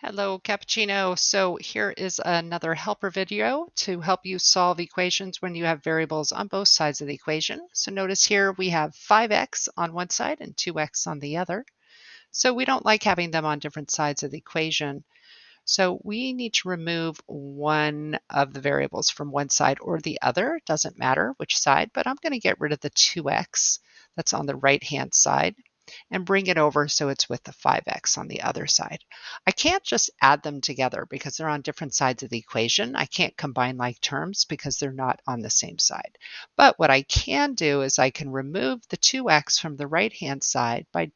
Hello, Cappuccino. So here is another helper video to help you solve equations when you have variables on both sides of the equation. So notice here we have 5x on one side and 2x on the other. So we don't like having them on different sides of the equation. So we need to remove one of the variables from one side or the other. It doesn't matter which side, but I'm going to get rid of the 2x that's on the right-hand side and bring it over so it's with the 5x on the other side. I can't just add them together because they're on different sides of the equation. I can't combine like terms because they're not on the same side. But what I can do is I can remove the 2x from the right-hand side by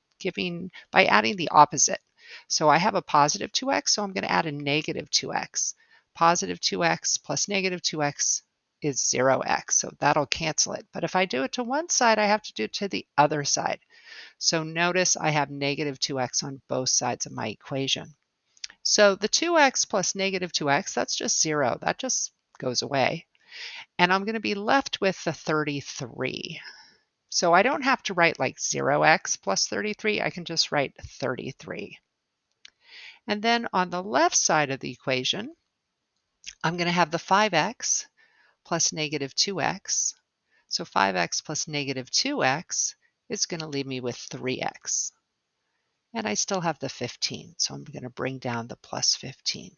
adding the opposite. So I have a positive 2x, so I'm going to add a negative 2x. Positive 2x plus negative 2x is 0x, so that'll cancel it. But if I do it to one side, I have to do it to the other side. So notice I have negative 2x on both sides of my equation. So the 2x plus negative 2x, that's just 0. That just goes away. And I'm going to be left with the 33. So I don't have to write like 0x plus 33. I can just write 33. And then on the left side of the equation, I'm going to have the 5x plus negative 2x. So 5x plus negative 2x is going to leave me with 3x. And I still have the 15, so I'm going to bring down the plus 15.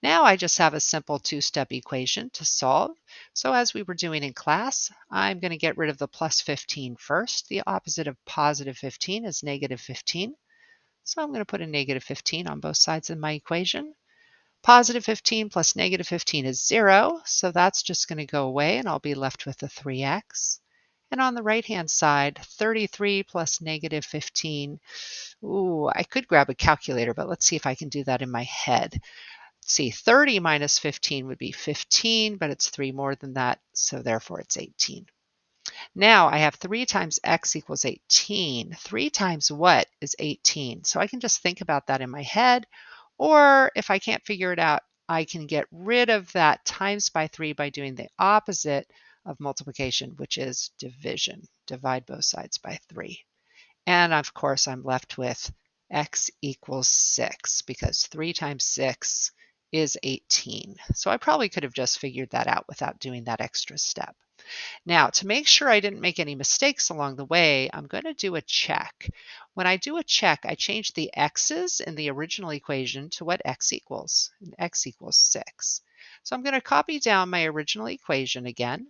Now I just have a simple two-step equation to solve. So as we were doing in class, I'm going to get rid of the plus 15 first. The opposite of positive 15 is negative 15. So I'm going to put a negative 15 on both sides of my equation. Positive 15 plus negative 15 is 0, so that's just going to go away and I'll be left with a 3x. And on the right-hand side, 33 plus negative 15. Ooh, I could grab a calculator, but let's see if I can do that in my head. Let's see, 30 minus 15 would be 15, but it's 3 more than that, so therefore it's 18. Now I have 3 times x equals 18. 3 times what is 18? So I can just think about that in my head, or if I can't figure it out, I can get rid of that times by 3 by doing the opposite of multiplication, which is division. Divide both sides by 3. And of course, I'm left with x equals 6 because 3 times 6 is 18. So I probably could have just figured that out without doing that extra step. Now, to make sure I didn't make any mistakes along the way, I'm going to do a check. When I do a check, I change the x's in the original equation to what x equals. And x equals 6. So I'm going to copy down my original equation again,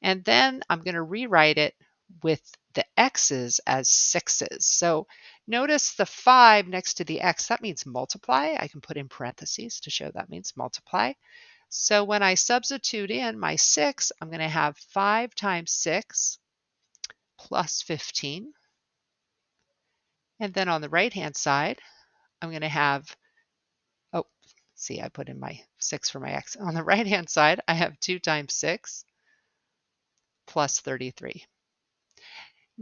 and then I'm going to rewrite it with the x's as 6's. So notice the 5 next to the x, that means multiply. I can put in parentheses to show that means multiply. So when I substitute in my 6, I'm going to have 5 times 6 plus 15. And then on the right-hand side, I'm going to have, oh, see, I put in my 6 for my x. On the right-hand side, I have 2 times 6 plus 33.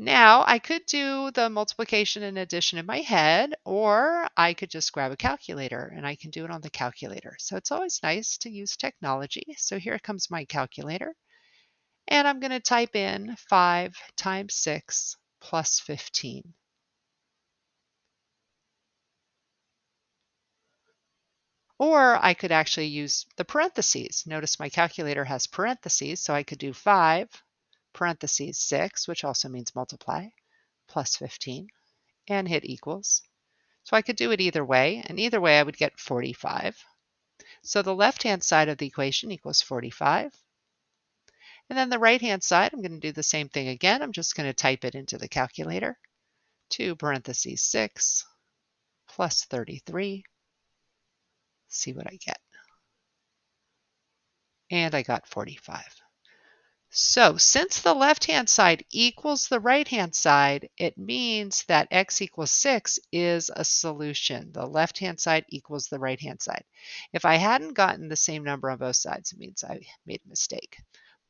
Now, I could do the multiplication and addition in my head, or I could just grab a calculator and I can do it on the calculator. So it's always nice to use technology. So here comes my calculator. And I'm going to type in 5 times 6 plus 15. Or I could actually use the parentheses. Notice my calculator has parentheses, so I could do 5 parentheses 6, which also means multiply, plus 15, and hit equals. So I could do it either way, and either way I would get 45. So the left-hand side of the equation equals 45. And then the right-hand side, I'm going to do the same thing again. I'm just going to type it into the calculator. 2 parentheses 6 plus 33. See what I get. And I got 45. So since the left-hand side equals the right-hand side, it means that x equals 6 is a solution. The left-hand side equals the right-hand side. If I hadn't gotten the same number on both sides, it means I made a mistake.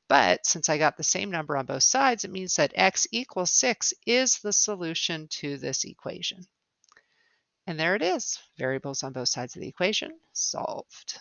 But since I got the same number on both sides, it means that x equals 6 is the solution to this equation. And there it is, variables on both sides of the equation solved.